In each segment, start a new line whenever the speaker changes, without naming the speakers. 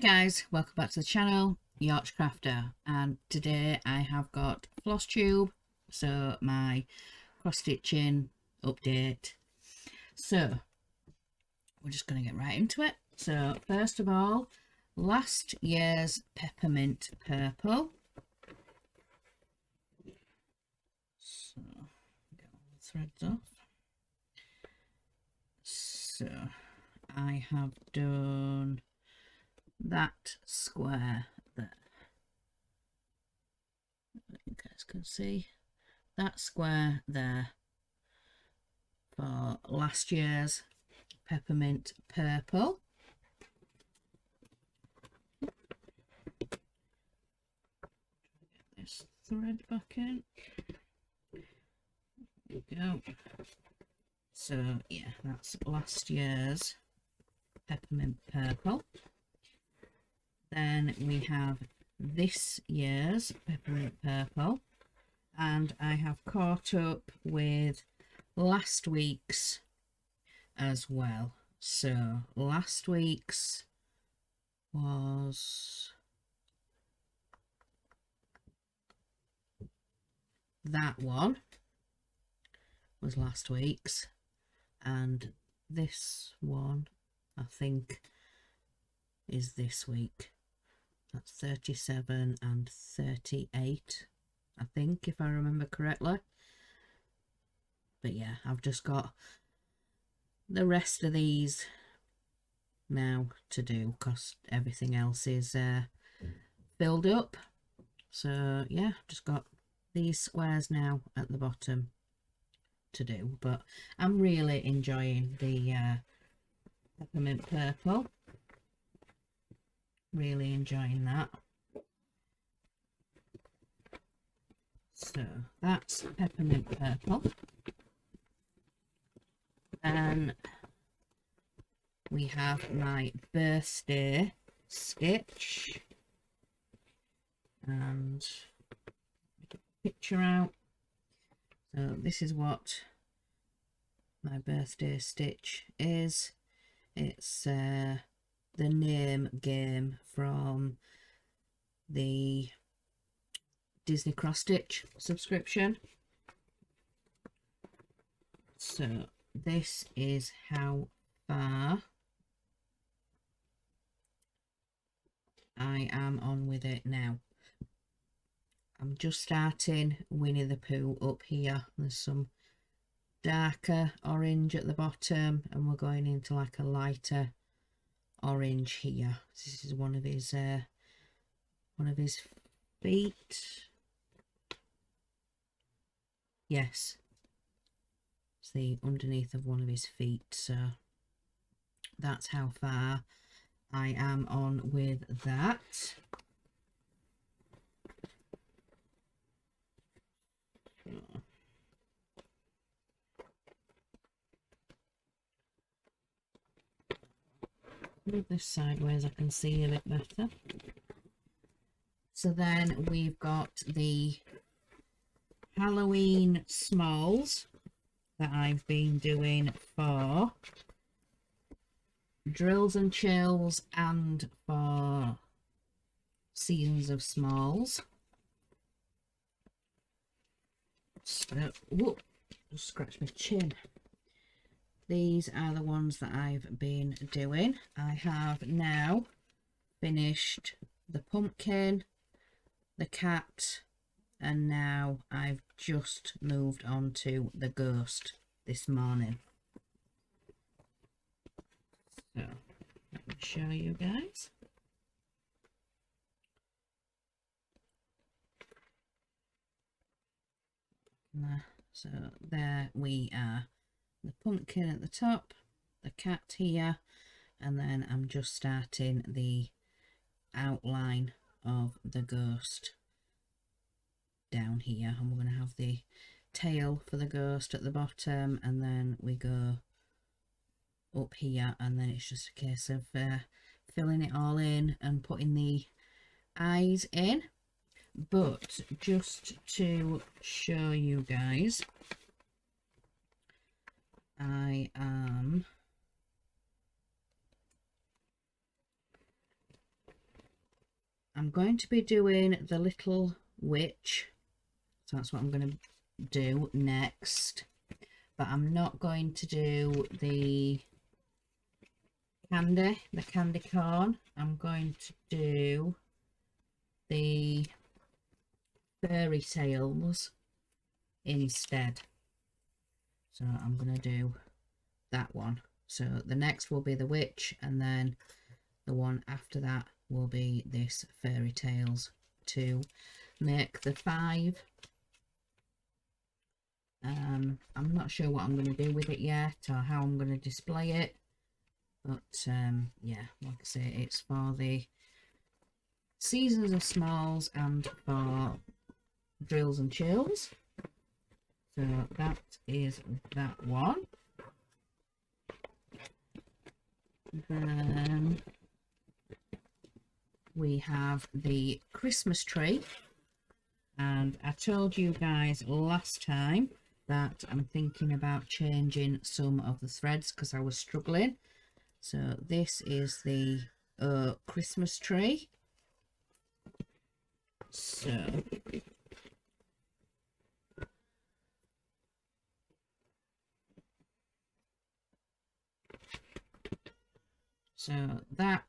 Hi guys, welcome back to the channel, Yacht Crafter, and today I have got Flosstube, so my cross stitching update. So we're just going to get right into it. So first of all, last year's peppermint purple. So get all the threads off. So I have done that square there. You guys can see that square there for last year's peppermint purple. Get this thread back in. There we go. So yeah, that's last year's peppermint purple. Then we have this year's peppermint purple, and I have caught up with last week's as well. So last week's was that one, was last week's, and this one I think is this week. That's 37 and 38, I think, if I remember correctly. But yeah, I've just got the rest of these now to do because everything else is filled up. So yeah, just got these squares now at the bottom to do. But I'm really enjoying the peppermint purple. Really enjoying that. So that's peppermint purple. Then we have my birthday stitch, and get a picture out. So this is what my birthday stitch is. It's the name game from the Disney cross stitch subscription. So this is how far I am on with it now. I'm just starting Winnie the Pooh up here. There's some darker orange at the bottom, and we're going into like a lighter orange here. This is one of his feet. Yes, it's the underneath of one of his feet. So that's how far I am on with that. Move this sideways, I can see a bit better. So then we've got the Halloween smalls that I've been doing for Drills and Chills and for Seasons of Smalls. So, whoop, just scratch my chin. These are the ones that I've been doing. I have now finished the pumpkin, the cat, and now I've just moved on to the ghost this morning. So let me show you guys. So there we are. The pumpkin at the top, the cat here, and then I'm just starting the outline of the ghost down here, and we're going to have the tail for the ghost at the bottom, and then we go up here, and then it's just a case of filling it all in and putting the eyes in. But just to show you guys, I am I'm going to be doing the little witch, so that's what I'm going to do next, but I'm not going to do the candy corn. I'm going to do the fairy tales instead. So I'm going to do that one. So the next will be the witch, and then the one after that will be this fairy tales to make the 5. I'm not sure what I'm going to do with it yet, or how I'm going to display it, but yeah, like I say, it's for the Seasons of Smalls and for Drills and Chills. So that is that one. Then we have the Christmas tree, and I told you guys last time that I'm thinking about changing some of the threads because I was struggling. So this is the Christmas tree. So that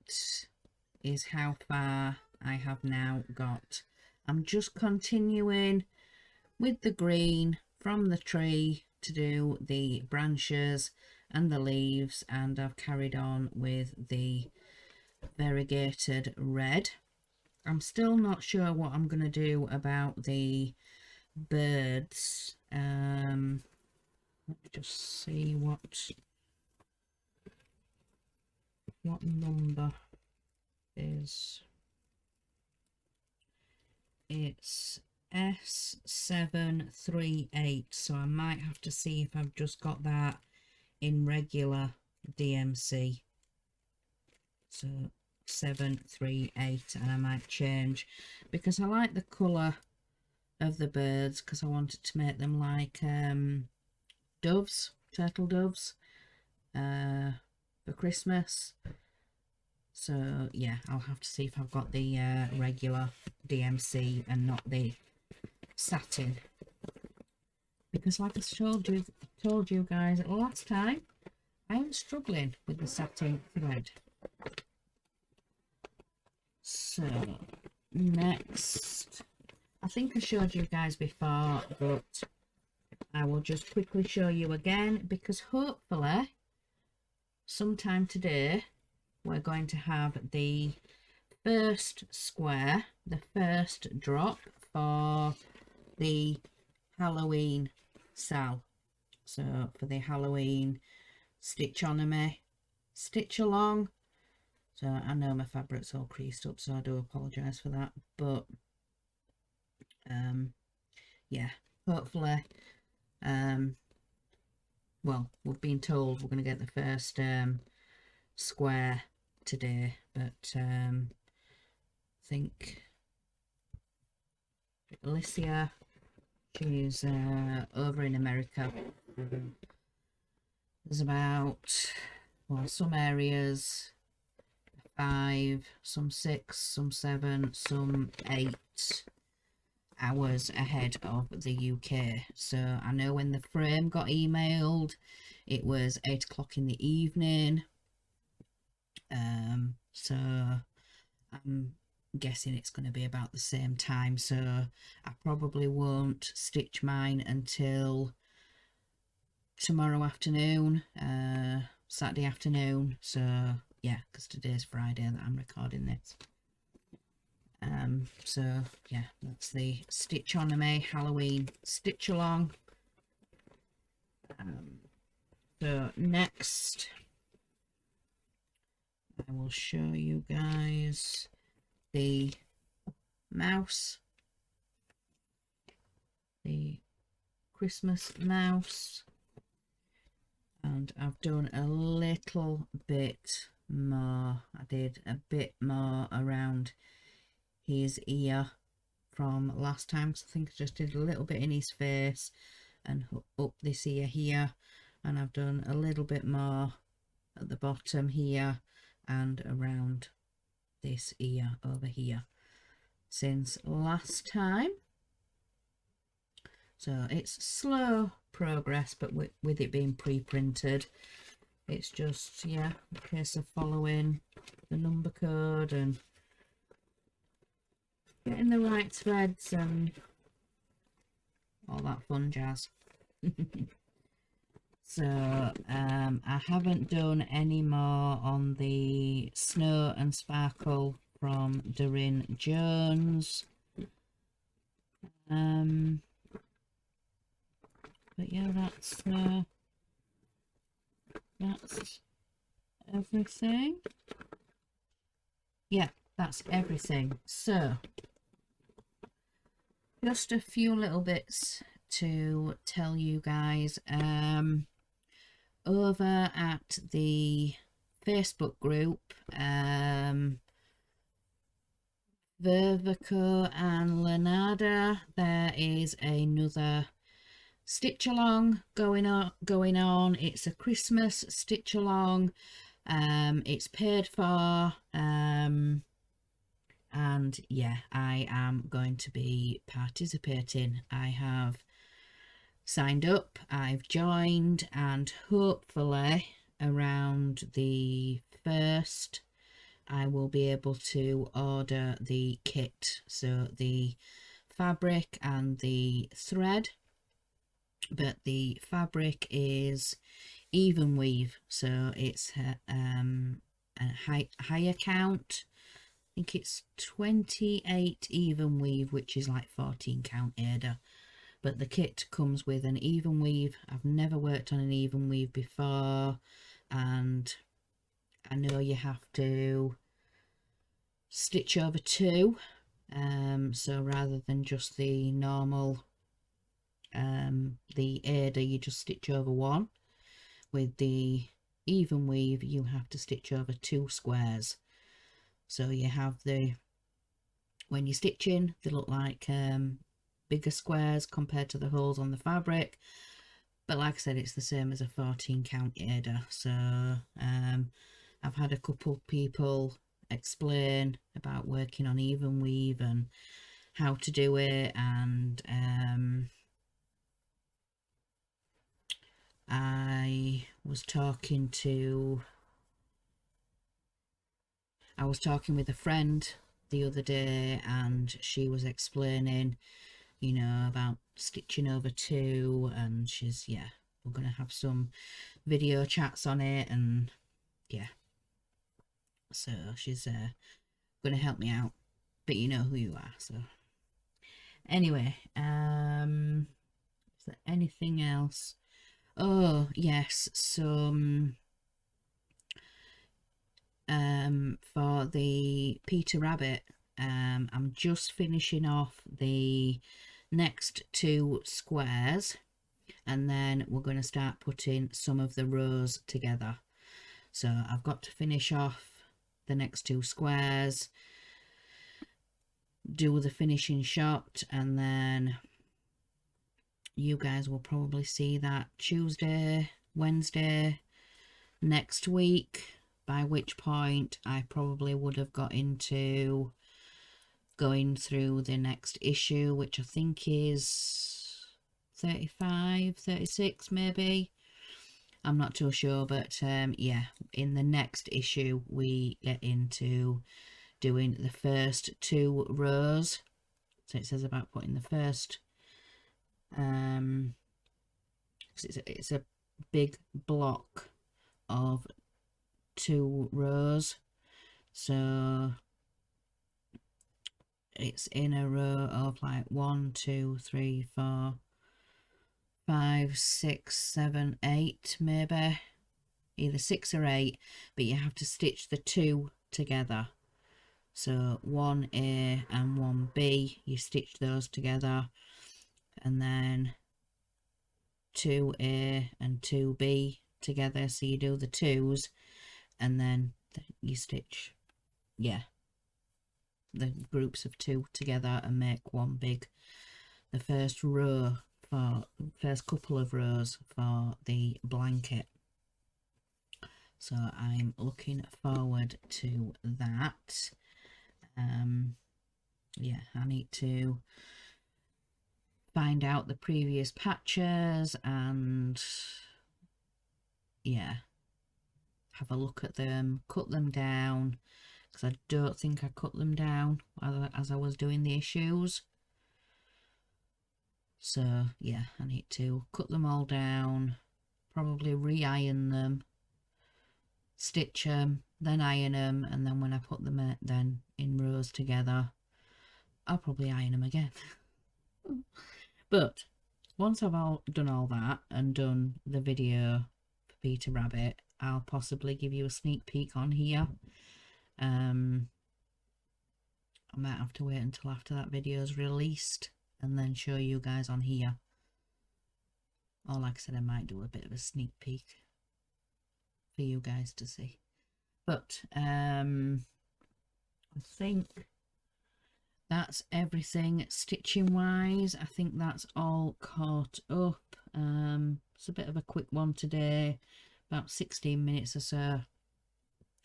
is how far I have now got. I'm just continuing with the green from the tree to do the branches and the leaves, and I've carried on with the variegated red. I'm still not sure what I'm going to do about the birds. Let me just see what number is. It's S738, so I might have to see if I've just got that in regular DMC. So 738, and I might change because I like the colour of the birds, because I wanted to make them like doves, turtle doves, for Christmas. So yeah, I'll have to see if I've got the regular DMC and not the satin, because like I told you guys last time, I am struggling with the satin thread. So next, I think I showed you guys before, but I will just quickly show you again, because hopefully sometime today we're going to have the first square, the first drop for the Halloween sale. So for the Halloween stitchonomy, stitch along. So I know my fabric's all creased up, so I do apologise for that, but yeah, hopefully, well, we've been told we're going to get the first square today, but I think Alicia, she's over in America. There's about, well, some areas 5, some 6, some 7, some 8 hours ahead of the UK. So I know when the frame got emailed, it was 8 o'clock in the evening. So I'm guessing it's going to be about the same time. So I probably won't stitch mine until tomorrow afternoon, Saturday afternoon. So yeah, because today's Friday that I'm recording this. So yeah, that's the stitchonomy Halloween stitch along. So next I will show you guys the mouse, the Christmas mouse, and I've done a little bit more. I did a bit more around his ear from last time, because I think I just did a little bit in his face and up this ear here, and I've done a little bit more at the bottom here and around this ear over here. since last time. So it's slow progress, but with it being pre-printed, it's just, yeah, a case of following the number code and getting the right threads and all that fun jazz. So I haven't done any more on the Snow and Sparkle from Doreen Jones. But yeah, that's everything. Yeah, that's everything. So just a few little bits to tell you guys. Over at the Facebook group, Vervico and Lenada, there is another stitch along going on. It's a Christmas stitch along. It's paid for, and yeah, I am going to be participating. I have signed up, I've joined, and hopefully around the 1st I will be able to order the kit, so the fabric and the thread. But the fabric is even weave, so it's a higher count. I think it's 28 even weave, which is like 14 count Aida. But the kit comes with an even weave. I've never worked on an even weave before, and I know you have to stitch over 2, so rather than just the normal the Aida, you just stitch over 1. With the even weave you have to stitch over 2 squares, so you have the, when you're stitching, they look like bigger squares compared to the holes on the fabric, but like I said, it's the same as a 14 count Aida. So I've had a couple people explain about working on even weave and how to do it, and I was talking with a friend the other day, and she was explaining, you know, about stitching over 2, and she's, yeah, we're gonna have some video chats on it, and yeah, so she's gonna help me out, but you know who you are. So anyway, is there anything else? Oh yes, some for the Peter Rabbit, I'm just finishing off the next 2 squares, and then we're going to start putting some of the rows together. So I've got to finish off the next 2 squares, do the finishing shot, and then you guys will probably see that Tuesday, Wednesday next week, by which point I probably would have got into going through the next issue, which I think is 35, 36 maybe. I'm not too sure, but yeah, in the next issue we get into doing the first 2 rows. So it says about putting the first, it's a big block of 2 rows, so it's in a row of like 1, 2, 3, 4, 5, 6, 7, 8 maybe, either 6 or 8, but you have to stitch the 2 together. So 1A and 1B, you stitch those together, and then 2A and 2B together, so you do the 2s, and then you stitch, yeah, the groups of 2 together and make one big, the first row, for first couple of rows for the blanket. So I'm looking forward to that. yeah, I need to find out the previous patches and yeah, have a look at them, cut them down, because I don't think I cut them down as I was doing the issues. So yeah, I need to cut them all down, probably re-iron them, stitch them, then iron them, and then when I put them then in rows together, I'll probably iron them again. But once I've done all that and done the video for Peter Rabbit, I'll possibly give you a sneak peek on here. I might have to wait until after that video is released and then show you guys on here. Or like I said, I might do a bit of a sneak peek for you guys to see. But I think that's everything stitching wise. I think that's all caught up. It's a bit of a quick one today, about 16 minutes or so,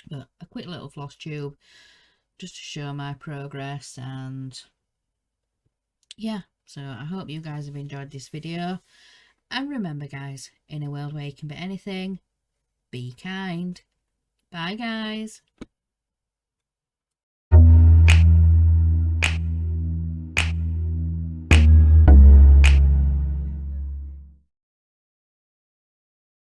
but a quick little floss tube just to show my progress. And yeah, so I hope you guys have enjoyed this video, and remember guys, in a world where you can be anything, be kind. Bye guys.